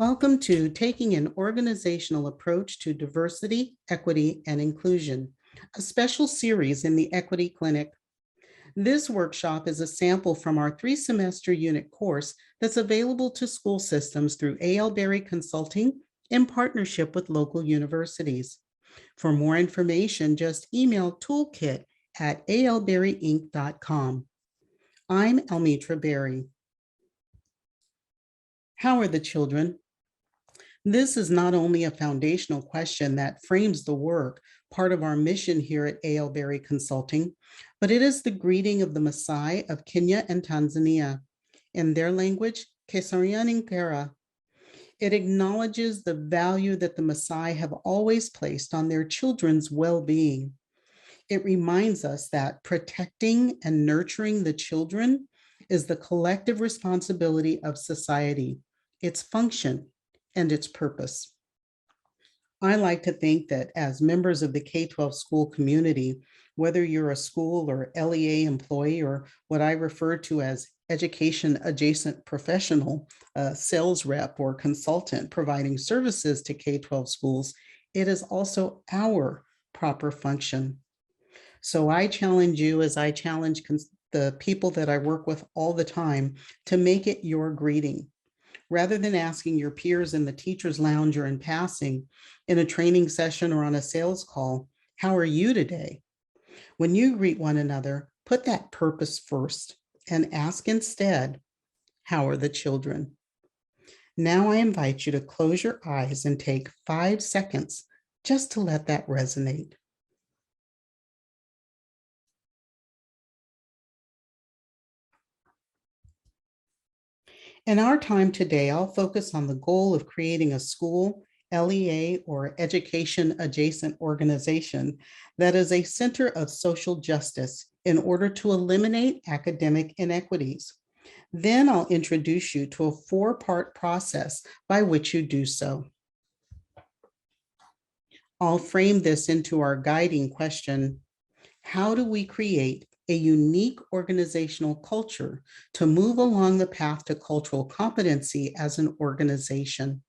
Welcome to Taking an Organizational Approach to Diversity, Equity, and Inclusion, a special series in the Equity Clinic. This workshop is a sample from our 3-semester unit course that's available to school systems through A.L. Berry Consulting in partnership with local universities. For more information, just email toolkit@alberryinc.com. I'm Almitra Berry. How are the children? This is not only a foundational question that frames the work, part of our mission here at A.L. Berry Consulting, but it is the greeting of the Maasai of Kenya and Tanzania. In their language, Kesarianinkera. It acknowledges the value that the Maasai have always placed on their children's well-being. It reminds us that protecting and nurturing the children is the collective responsibility of society, its function, and its purpose. I like to think that as members of the K-12 school community, whether you're a school or LEA employee or what I refer to as education adjacent professional, sales rep or consultant providing services to K-12 schools, it is also our proper function. So I challenge you, as I challenge the people that I work with all the time, to make it your greeting. Rather than asking your peers in the teacher's lounge or in passing, in a training session or on a sales call, how are you today? When you greet one another, put that purpose first and ask instead, how are the children? Now I invite you to close your eyes and take 5 seconds just to let that resonate. In our time today, I'll focus on the goal of creating a school, LEA, or education adjacent organization that is a center of social justice in order to eliminate academic inequities. Then I'll introduce you to a 4-part process by which you do so. I'll frame this into our guiding question: how do we create a unique organizational culture to move along the path to cultural competency as an organization?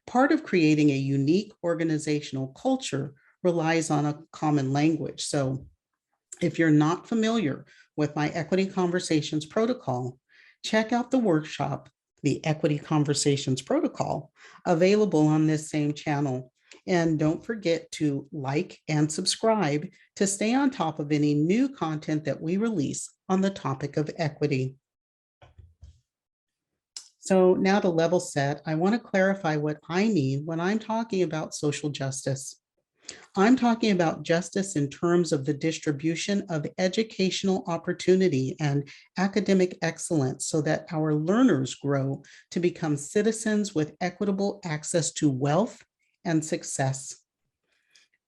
Part of creating a unique organizational culture relies on a common language. So if you're not familiar with my Equity Conversations protocol, check out the workshop, the Equity Conversations protocol, available on this same channel. And don't forget to like and subscribe to stay on top of any new content that we release on the topic of equity. So now to level set, I want to clarify what I mean when I'm talking about social justice. I'm talking about justice in terms of the distribution of educational opportunity and academic excellence so that our learners grow to become citizens with equitable access to wealth and success.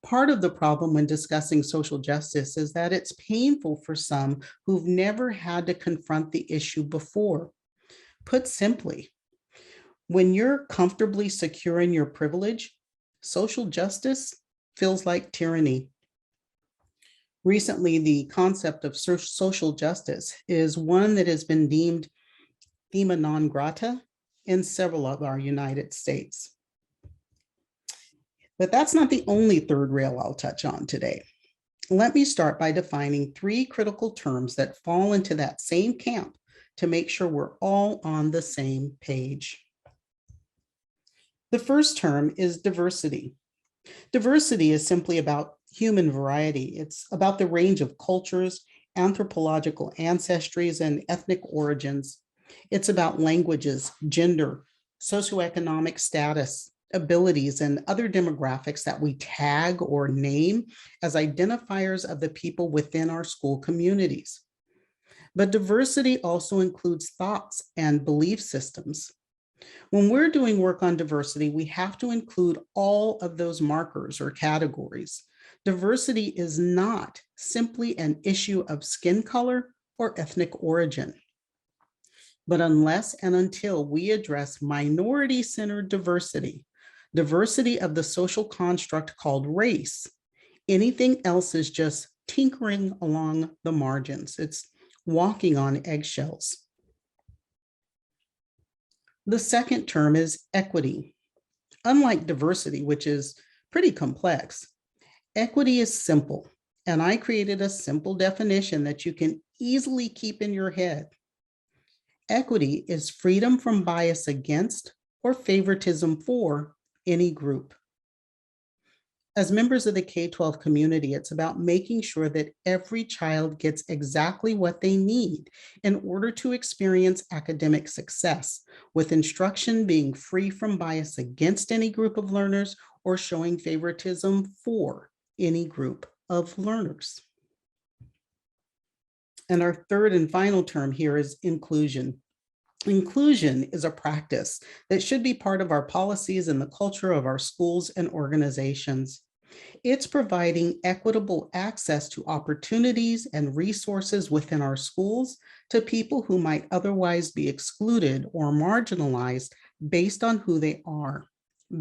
Part of the problem when discussing social justice is that it's painful for some who've never had to confront the issue before. Put simply, when you're comfortably secure in your privilege, social justice feels like tyranny. Recently, the concept of social justice is one that has been deemed thema non grata in several of our United States. But that's not the only third rail I'll touch on today. Let me start by defining 3 critical terms that fall into that same camp to make sure we're all on the same page. The first term is diversity. Diversity is simply about human variety. It's about the range of cultures, anthropological ancestries, and ethnic origins. It's about languages, gender, socioeconomic status, abilities, and other demographics that we tag or name as identifiers of the people within our school communities. But diversity also includes thoughts and belief systems. When we're doing work on diversity, we have to include all of those markers or categories. Diversity is not simply an issue of skin color or ethnic origin. But unless and until we address minority-centered diversity, diversity of the social construct called race, anything else is just tinkering along the margins. It's walking on eggshells. The second term is equity. Unlike diversity, which is pretty complex, equity is simple. And I created a simple definition that you can easily keep in your head. Equity is freedom from bias against or favoritism for any group. As members of the K-12 community, it's about making sure that every child gets exactly what they need in order to experience academic success, with instruction being free from bias against any group of learners or showing favoritism for any group of learners. And our third and final term here is inclusion. Inclusion is a practice that should be part of our policies and the culture of our schools and organizations. It's providing equitable access to opportunities and resources within our schools to people who might otherwise be excluded or marginalized based on who they are,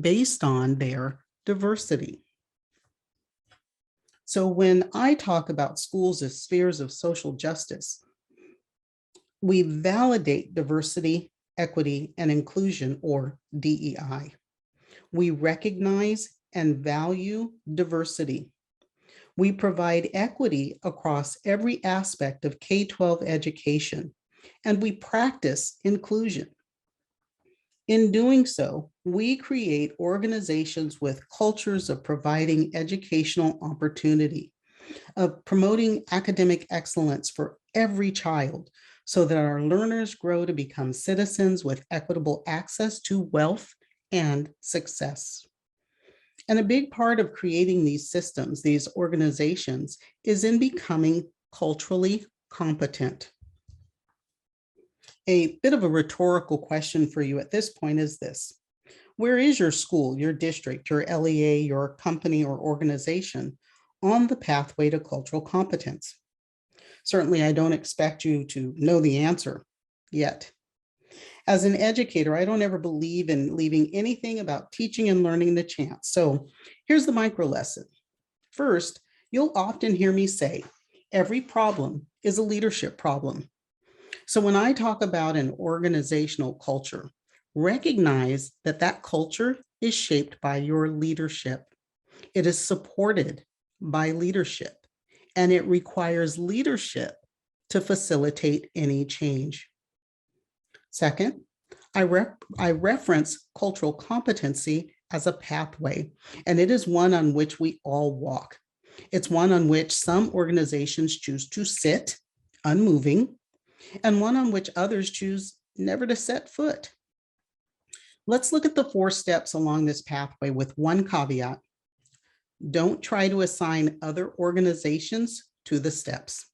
based on their diversity. So when I talk about schools as spheres of social justice, we validate diversity, equity, and inclusion, or DEI. We recognize and value diversity. We provide equity across every aspect of K-12 education, and we practice inclusion. In doing so, we create organizations with cultures of providing educational opportunity, of promoting academic excellence for every child, so that our learners grow to become citizens with equitable access to wealth and success. And a big part of creating these systems, these organizations, is in becoming culturally competent. A bit of a rhetorical question for you at this point is this: where is your school, your district, your LEA, your company or organization on the pathway to cultural competence? Certainly, I don't expect you to know the answer yet. As an educator, I don't ever believe in leaving anything about teaching and learning to chance. So here's the micro lesson. First, you'll often hear me say, every problem is a leadership problem. So when I talk about an organizational culture, recognize that that culture is shaped by your leadership. It is supported by leadership, and it requires leadership to facilitate any change. Second, I reference cultural competency as a pathway, and it is one on which we all walk. It's one on which some organizations choose to sit, unmoving, and one on which others choose never to set foot. Let's look at the 4 steps along this pathway with one caveat. Don't try to assign other organizations to the steps.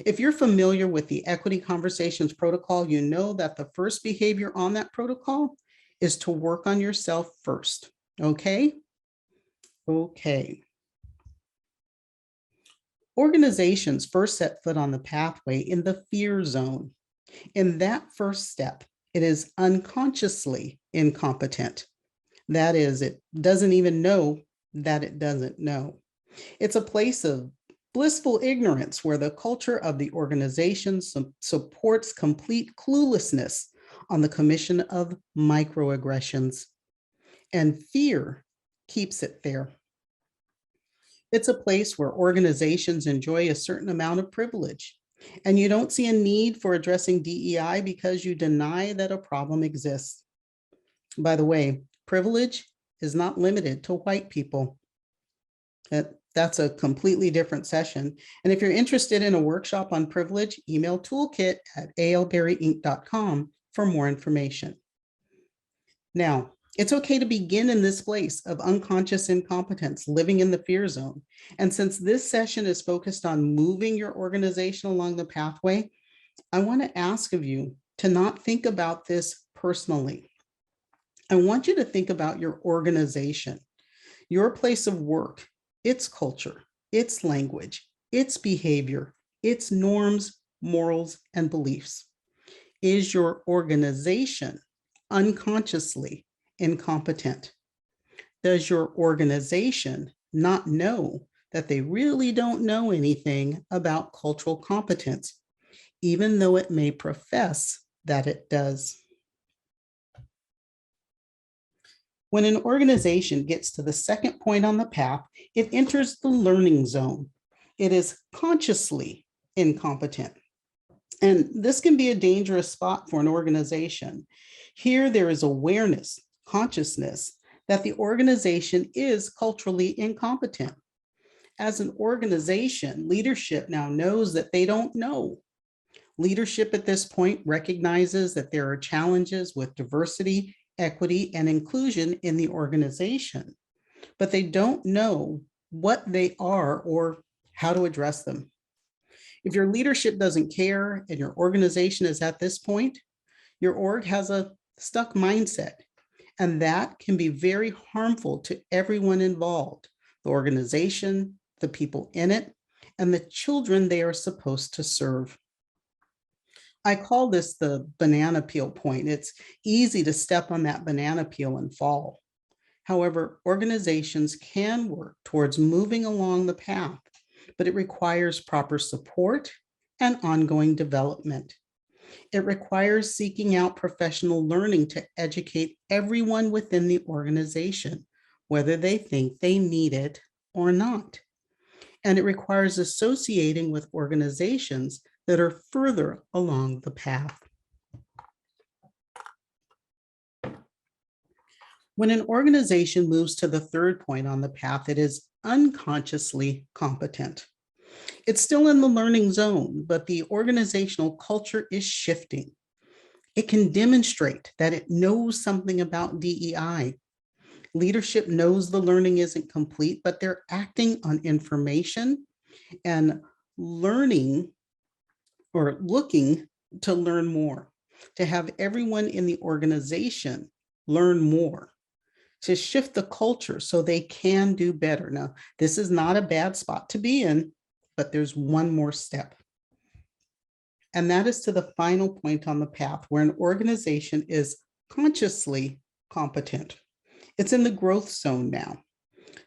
If you're familiar with the Equity Conversations protocol, you know that the first behavior on that protocol is to work on yourself first. Okay? Okay. Organizations first set foot on the pathway in the fear zone. In that first step, it is unconsciously incompetent. That is, it doesn't even know that it doesn't know. It's a place of blissful ignorance where the culture of the organization supports complete cluelessness on the commission of microaggressions, and fear keeps it there. It's a place where organizations enjoy a certain amount of privilege, and you don't see a need for addressing DEI because you deny that a problem exists. By the way, privilege is not limited to white people. That's a completely different session. And if you're interested in a workshop on privilege, email toolkit@alberryinc.com for more information. Now, it's okay to begin in this place of unconscious incompetence, living in the fear zone. And since this session is focused on moving your organization along the pathway, I want to ask of you to not think about this personally. I want you to think about your organization, your place of work, its culture, its language, its behavior, its norms, morals, and beliefs. Is your organization unconsciously incompetent? Does your organization not know that they really don't know anything about cultural competence, even though it may profess that it does? When an organization gets to the second point on the path, it enters the learning zone. It is consciously incompetent. And this can be a dangerous spot for an organization. Here, there is awareness, consciousness that the organization is culturally incompetent. As an organization, leadership now knows that they don't know. Leadership at this point recognizes that there are challenges with diversity, equity, and inclusion in the organization, but they don't know what they are or how to address them. If your leadership doesn't care and your organization is at this point, your org has a stuck mindset, and that can be very harmful to everyone involved, the organization, the people in it, and the children they are supposed to serve. I call this the banana peel point. It's easy to step on that banana peel and fall. However, organizations can work towards moving along the path, but it requires proper support and ongoing development. It requires seeking out professional learning to educate everyone within the organization, whether they think they need it or not. And it requires associating with organizations that are further along the path. When an organization moves to the third point on the path, it is unconsciously competent. It's still in the learning zone, but the organizational culture is shifting. It can demonstrate that it knows something about DEI. Leadership knows the learning isn't complete, but they're acting on information and learning or looking to learn more, to have everyone in the organization learn more, to shift the culture so they can do better. Now, this is not a bad spot to be in, but there's one more step. And that is to the final point on the path where an organization is consciously competent. It's in the growth zone now.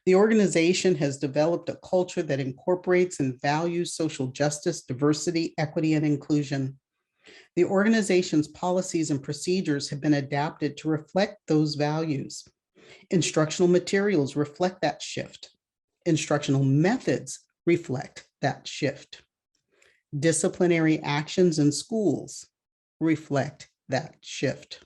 The organization has developed a culture that incorporates and values social justice, diversity, equity, and inclusion. The organization's policies and procedures have been adapted to reflect those values. Instructional materials reflect that shift. Instructional methods reflect that shift. Disciplinary actions in schools reflect that shift.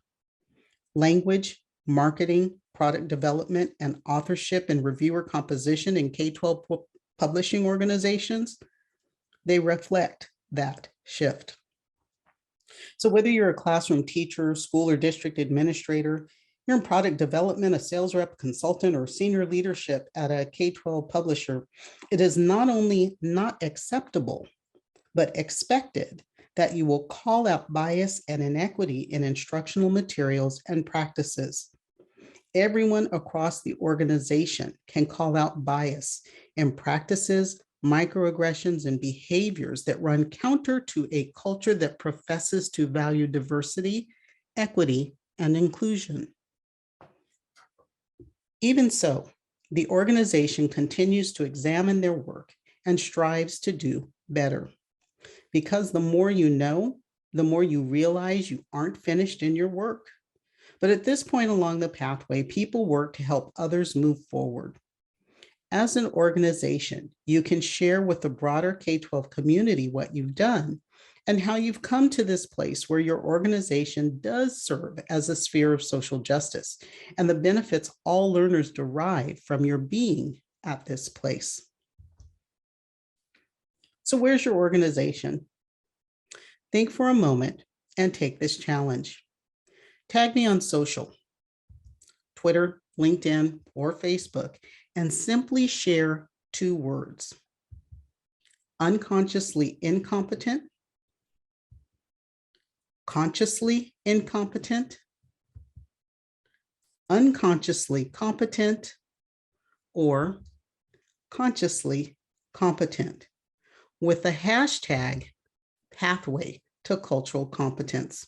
Language, marketing, product development, and authorship and reviewer composition in K-12 publishing organizations, they reflect that shift. So whether you're a classroom teacher, school or district administrator, you're in product development, a sales rep, consultant, or senior leadership at a K-12 publisher, it is not only not acceptable, but expected that you will call out bias and inequity in instructional materials and practices. Everyone across the organization can call out bias in practices, microaggressions, and behaviors that run counter to a culture that professes to value diversity, equity, and inclusion. Even so, the organization continues to examine their work and strives to do better. Because the more you know, the more you realize you aren't finished in your work. But at this point along the pathway, people work to help others move forward. As an organization, you can share with the broader K-12 community what you've done and how you've come to this place where your organization does serve as a sphere of social justice and the benefits all learners derive from your being at this place. So where's your organization? Think for a moment and take this challenge. Tag me on social, Twitter, LinkedIn, or Facebook, and simply share 2 words: unconsciously incompetent, consciously incompetent, unconsciously competent, or consciously competent, with the hashtag pathway to cultural competence.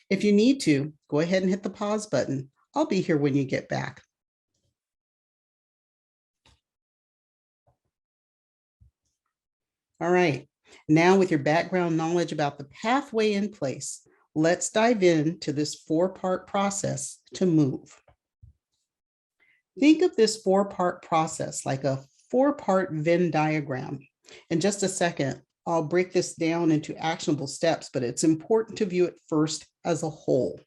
If you need to, go ahead and hit the pause button. I'll be here when you get back. All right, now with your background knowledge about the pathway in place, let's dive into this 4-part process to move. Think of this four-part process like a four-part Venn diagram. In just a second, I'll break this down into actionable steps, but it's important to view it first as a whole.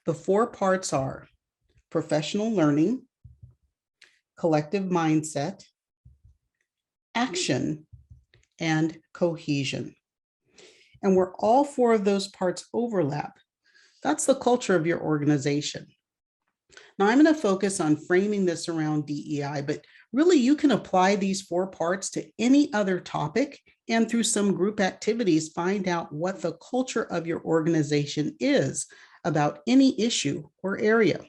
The four parts are professional learning, collective mindset, action, and cohesion. And where all four of those parts overlap, that's the culture of your organization. Now, I'm going to focus on framing this around DEI, but really you can apply these four parts to any other topic and through some group activities, find out what the culture of your organization is about any issue or area.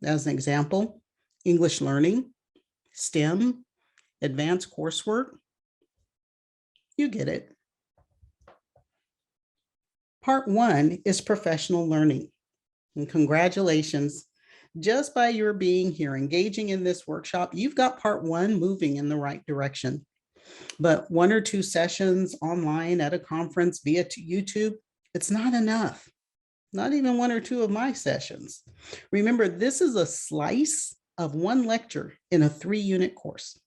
As an example, English learning, STEM, advanced coursework. You get it. Part one is professional learning. And congratulations. Just by your being here, engaging in this workshop, you've got part one moving in the right direction. But one or two sessions online at a conference via YouTube, it's not enough. Not even one or two of my sessions. Remember, this is a slice of one lecture in a 3-unit course.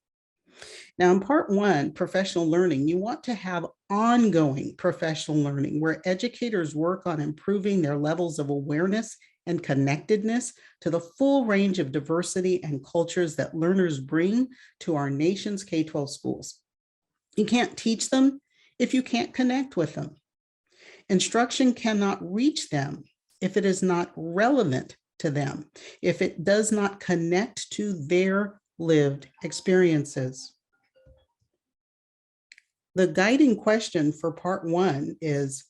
Now, in part one, professional learning, you want to have ongoing professional learning where educators work on improving their levels of awareness and connectedness to the full range of diversity and cultures that learners bring to our nation's K-12 schools. You can't teach them if you can't connect with them. Instruction cannot reach them if it is not relevant to them, if it does not connect to their lived experiences. The guiding question for part one is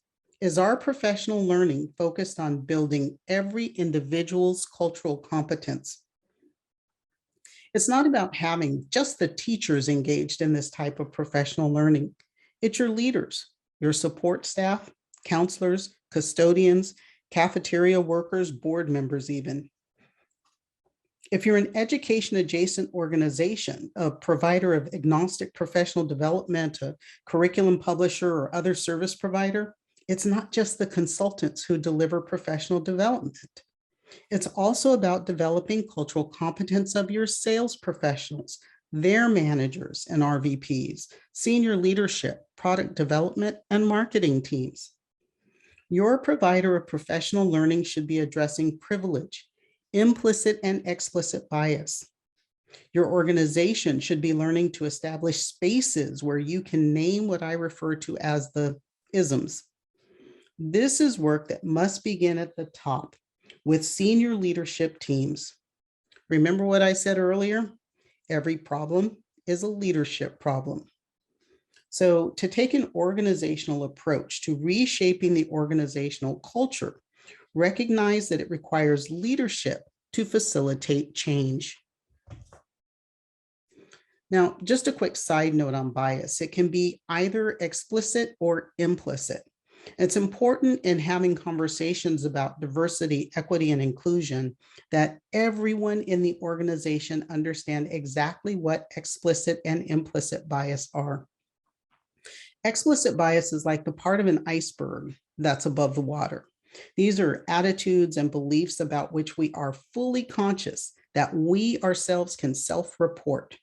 our professional learning focused on building every individual's cultural competence? It's not about having just the teachers engaged in this type of professional learning. It's your leaders, your support staff, counselors, custodians, cafeteria workers, board members even. If you're an education adjacent organization, a provider of agnostic professional development, a curriculum publisher, or other service provider, it's not just the consultants who deliver professional development. It's also about developing cultural competence of your sales professionals, their managers and RVPs, senior leadership, product development, and marketing teams. Your provider of professional learning should be addressing privilege, implicit and explicit bias. Your organization should be learning to establish spaces where you can name what I refer to as the isms. This is work that must begin at the top with senior leadership teams. Remember what I said earlier? Every problem is a leadership problem. So to take an organizational approach to reshaping the organizational culture, recognize that it requires leadership to facilitate change. Now, just a quick side note on bias. It can be either explicit or implicit. It's important in having conversations about diversity, equity, and inclusion that everyone in the organization understand exactly what explicit and implicit bias are. Explicit bias is like the part of an iceberg that's above the water. These are attitudes and beliefs about which we are fully conscious that we ourselves can self-report,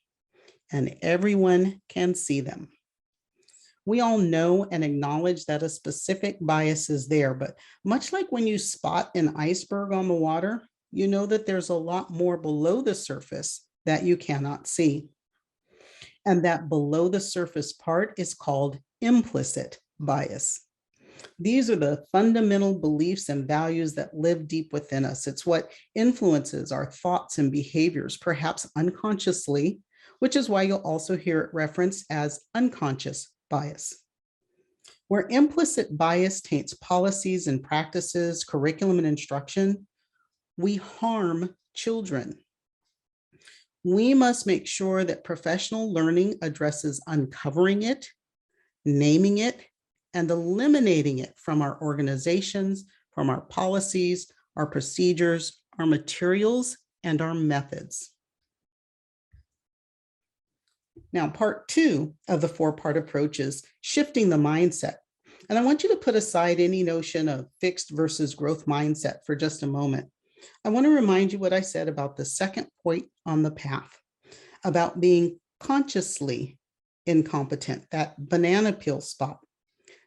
and everyone can see them. We all know and acknowledge that a specific bias is there, but much like when you spot an iceberg on the water, you know that there's a lot more below the surface that you cannot see. And that below the surface part is called implicit bias. These are the fundamental beliefs and values that live deep within us. It's what influences our thoughts and behaviors, perhaps unconsciously, which is why you'll also hear it referenced as unconscious bias. Where implicit bias taints policies and practices, curriculum and instruction, we harm children. We must make sure that professional learning addresses uncovering it, naming it, and eliminating it from our organizations, from our policies, our procedures, our materials, and our methods. Now, part two of the four-part approach is shifting the mindset. And I want you to put aside any notion of fixed versus growth mindset for just a moment. I want to remind you what I said about the second point on the path, about being consciously incompetent, that banana peel spot.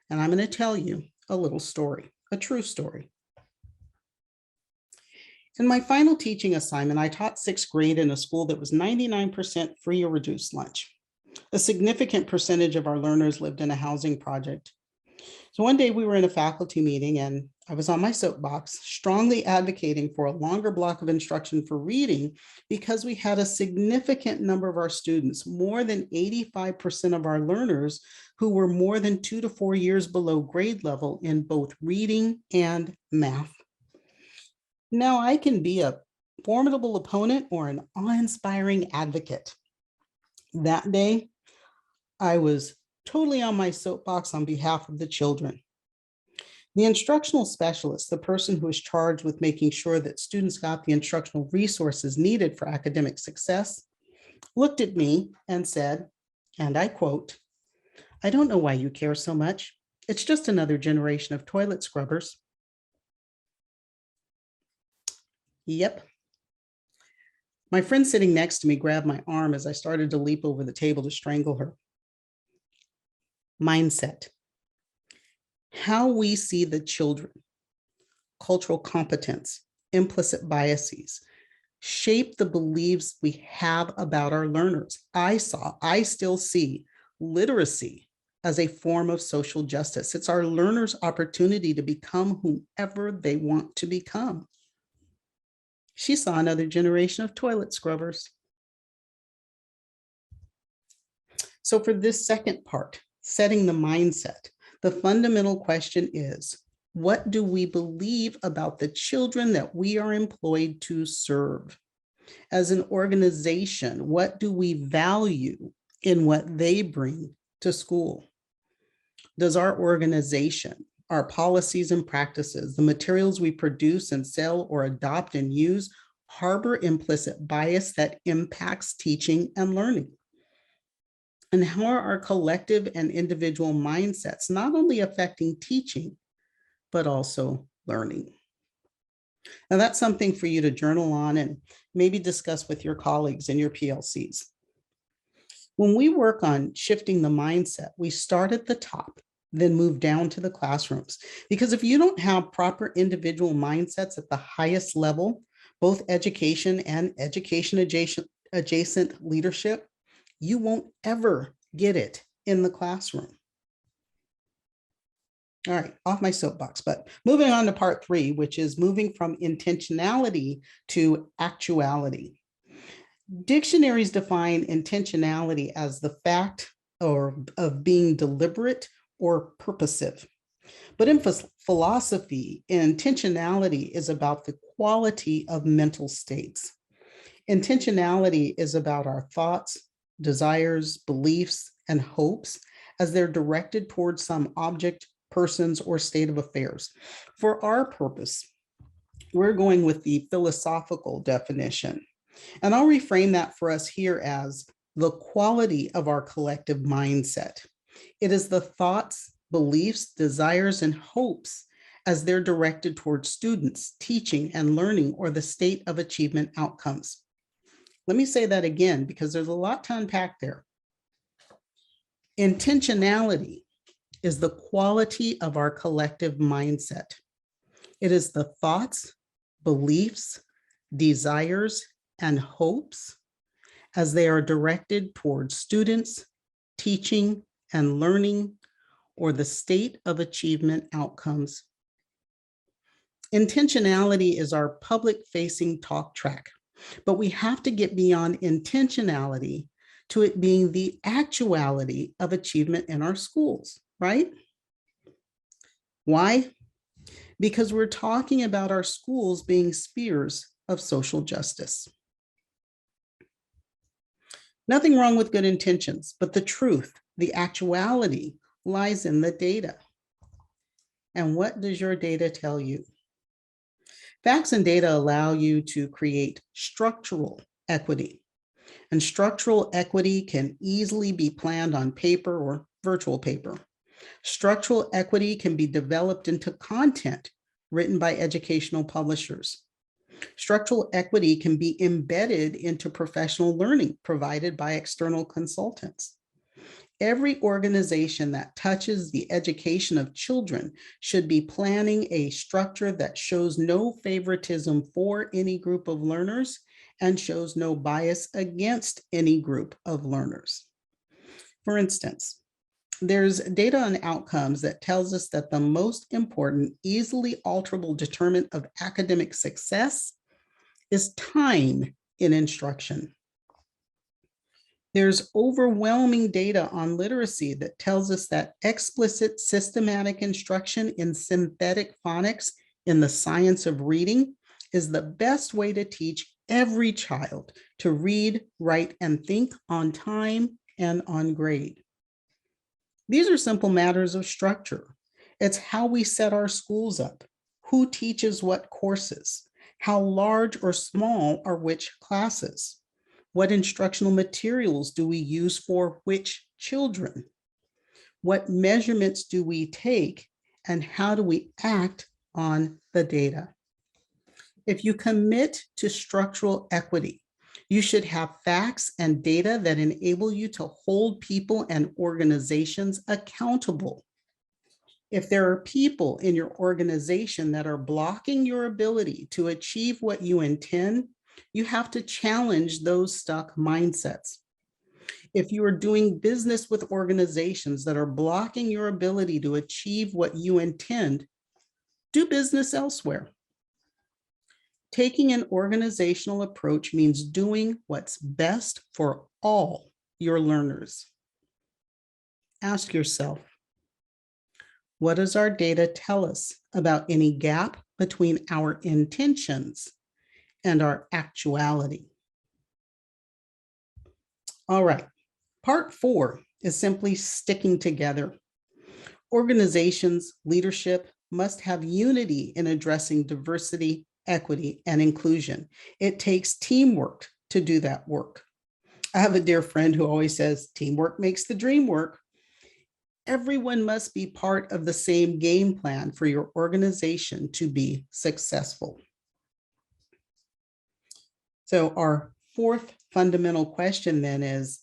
And I'm going to tell you a little story, a true story. In my final teaching assignment, I taught sixth grade in a school that was 99% free or reduced lunch. A significant percentage of our learners lived in a housing project. So one day we were in a faculty meeting and I was on my soapbox, strongly advocating for a longer block of instruction for reading because we had a significant number of our students, more than 85% of our learners, who were more than 2 to 4 years below grade level in both reading and math. Now I can be a formidable opponent or an awe-inspiring advocate. That day, I was totally on my soapbox on behalf of the children. The instructional specialist, the person who is charged with making sure that students got the instructional resources needed for academic success, looked at me and said, and I quote, "I don't know why you care so much. It's just another generation of toilet scrubbers." Yep. My friend sitting next to me grabbed my arm as I started to leap over the table to strangle her. Mindset. How we see the children, cultural competence, implicit biases, shape the beliefs we have about our learners. I still see literacy as a form of social justice. It's our learners' opportunity to become whomever they want to become. She saw another generation of toilet scrubbers. So for this second part, setting the mindset, the fundamental question is, what do we believe about the children that we are employed to serve? As an organization, what do we value in what they bring to school? Does our organization, our policies and practices, the materials we produce and sell or adopt and use, harbor implicit bias that impacts teaching and learning? And how are our collective and individual mindsets not only affecting teaching, but also learning? Now that's something for you to journal on and maybe discuss with your colleagues in your PLCs. When we work on shifting the mindset, we start at the top, then move down to the classrooms. Because if you don't have proper individual mindsets at the highest level, both education and education adjacent leadership, you won't ever get it in the classroom. All right, off my soapbox, but moving on to part 3, which is moving from intentionality to actuality. Dictionaries define intentionality as the fact of being deliberate or purposive. But in philosophy, intentionality is about the quality of mental states. Intentionality is about our thoughts, desires, beliefs, and hopes as they're directed towards some object, persons, or state of affairs. For our purpose, we're going with the philosophical definition. And I'll reframe that for us here as the quality of our collective mindset. It is the thoughts, beliefs, desires, and hopes as they're directed towards students, teaching and learning, or the state of achievement outcomes. Let me say that again, because there's a lot to unpack there. Intentionality is the quality of our collective mindset. It is the thoughts, beliefs, desires, and hopes as they are directed towards students, teaching and learning, or the state of achievement outcomes. Intentionality is our public-facing talk track, but we have to get beyond intentionality to it being the actuality of achievement in our schools, right? Why? Because we're talking about our schools being spheres of social justice. Nothing wrong with good intentions, but the truth, the actuality lies in the data. And what does your data tell you? Facts and data allow you to create structural equity. And structural equity can easily be planned on paper or virtual paper. Structural equity can be developed into content written by educational publishers. Structural equity can be embedded into professional learning provided by external consultants. Every organization that touches the education of children should be planning a structure that shows no favoritism for any group of learners and shows no bias against any group of learners. For instance, there's data on outcomes that tells us that the most important, easily alterable determinant of academic success is time in instruction. There's overwhelming data on literacy that tells us that explicit systematic instruction in synthetic phonics in the science of reading is the best way to teach every child to read, write, and think on time and on grade. These are simple matters of structure. It's how we set our schools up, who teaches what courses, how large or small are which classes, what instructional materials do we use for which children, what measurements do we take, and how do we act on the data. If you commit to structural equity, you should have facts and data that enable you to hold people and organizations accountable. If there are people in your organization that are blocking your ability to achieve what you intend, you have to challenge those stuck mindsets. If you are doing business with organizations that are blocking your ability to achieve what you intend, do business elsewhere. Taking an organizational approach means doing what's best for all your learners. Ask yourself, what does our data tell us about any gap between our intentions and our actuality? All right, part 4 is simply sticking together. Organizations, leadership must have unity in addressing diversity, equity, and inclusion. It takes teamwork to do that work. I have a dear friend who always says, teamwork makes the dream work. Everyone must be part of the same game plan for your organization to be successful. So our 4th fundamental question then is,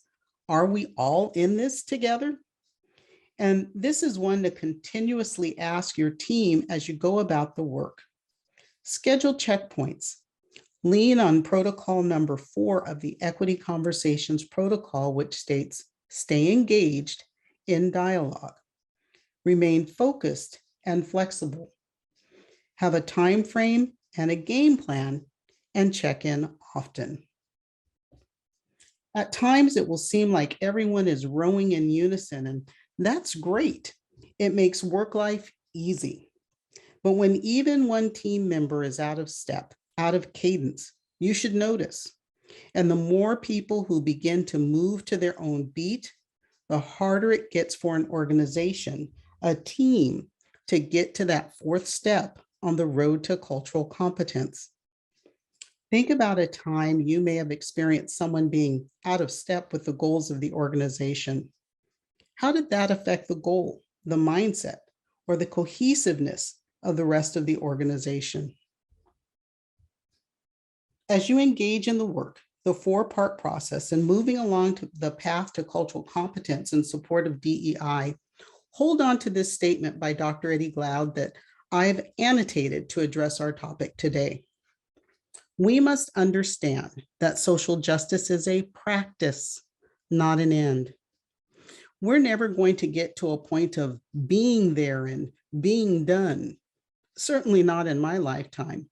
are we all in this together? And this is one to continuously ask your team as you go about the work. Schedule checkpoints. Lean on protocol number 4 of the Equity Conversations Protocol, which states, stay engaged in dialogue. Remain focused and flexible. Have a time frame and a game plan, and check in often. At times, it will seem like everyone is rowing in unison, and that's great. It makes work life easy. But when even one team member is out of step, out of cadence, you should notice. And the more people who begin to move to their own beat, the harder it gets for an organization, a team, to get to that 4th step on the road to cultural competence. Think about a time you may have experienced someone being out of step with the goals of the organization. How did that affect the goal, the mindset, or the cohesiveness of the rest of the organization? As you engage in the work, the 4-part process, and moving along to the path to cultural competence in support of DEI, hold on to this statement by Dr. Eddie Glaude that I've annotated to address our topic today. We must understand that social justice is a practice, not an end. We're never going to get to a point of being there and being done, certainly not in my lifetime.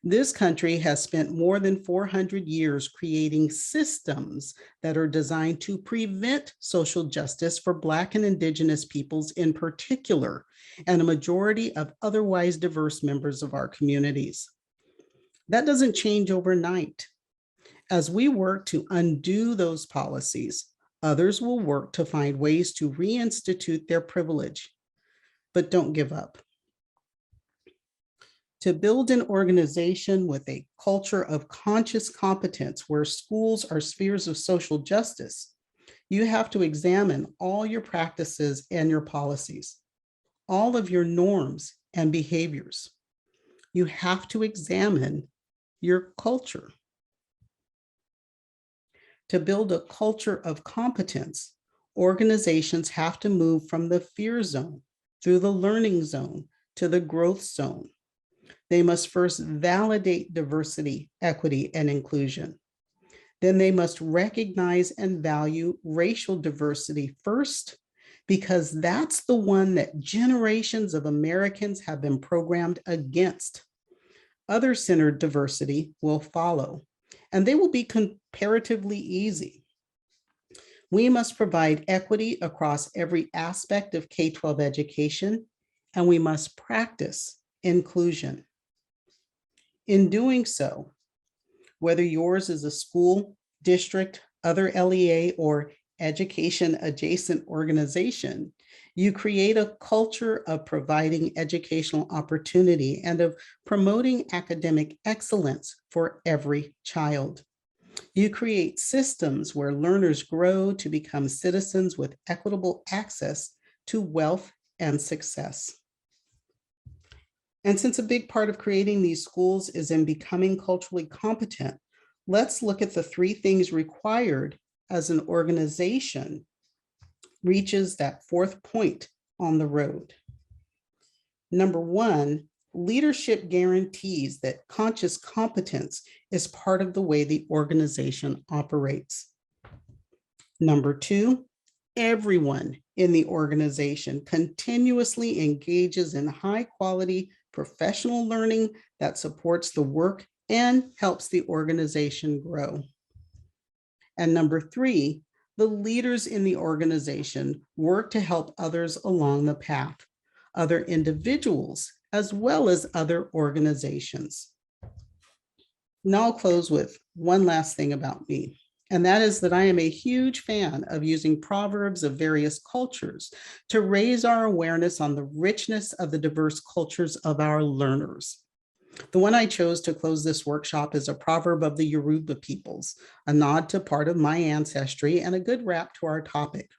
This country has spent more than 400 years creating systems that are designed to prevent social justice for Black and Indigenous peoples in particular, and a majority of otherwise diverse members of our communities. That doesn't change overnight. As we work to undo those policies, others will work to find ways to reinstitute their privilege, but don't give up. To build an organization with a culture of conscious competence where schools are spheres of social justice, you have to examine all your practices and your policies, all of your norms and behaviors. You have to examine your culture. To build a culture of competence, organizations have to move from the fear zone through the learning zone to the growth zone. They must first validate diversity, equity, and inclusion. Then they must recognize and value racial diversity first, because that's the one that generations of Americans have been programmed against. Other-centered diversity will follow, and they will be comparatively easy. We must provide equity across every aspect of K-12 education, and we must practice inclusion. In doing so, whether yours is a school, district, other LEA, or education adjacent organization, you create a culture of providing educational opportunity and of promoting academic excellence for every child. You create systems where learners grow to become citizens with equitable access to wealth and success. And since a big part of creating these schools is in becoming culturally competent, let's look at the 3 things required as an organization reaches that 4th point on the road. Number 1, leadership guarantees that conscious competence is part of the way the organization operates. Number 2, everyone in the organization continuously engages in high-quality professional learning that supports the work and helps the organization grow. And number 3, the leaders in the organization work to help others along the path, other individuals, as well as other organizations. Now I'll close with one last thing about me, and that is that I am a huge fan of using proverbs of various cultures to raise our awareness on the richness of the diverse cultures of our learners. The one I chose to close this workshop is a proverb of the Yoruba peoples, a nod to part of my ancestry and a good wrap to our topic.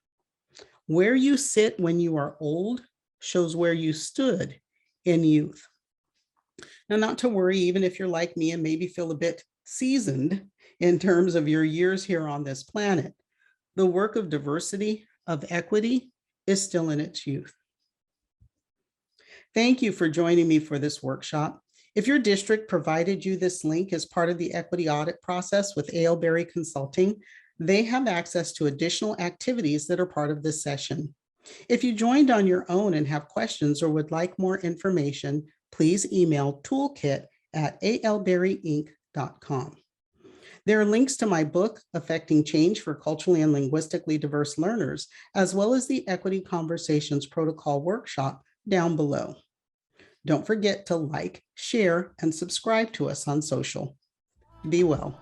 Where you sit when you are old shows where you stood in youth. Now, not to worry, even if you're like me and maybe feel a bit seasoned in terms of your years here on this planet, the work of diversity, of equity, is still in its youth. Thank you for joining me for this workshop. If your district provided you this link as part of the equity audit process with Aylberry Consulting, they have access to additional activities that are part of this session. If you joined on your own and have questions or would like more information, please email toolkit@aylberryinc.com. There are links to my book, Affecting Change for Culturally and Linguistically Diverse Learners, as well as the Equity Conversations Protocol Workshop down below. Don't forget to like, share, and subscribe to us on social. Be well.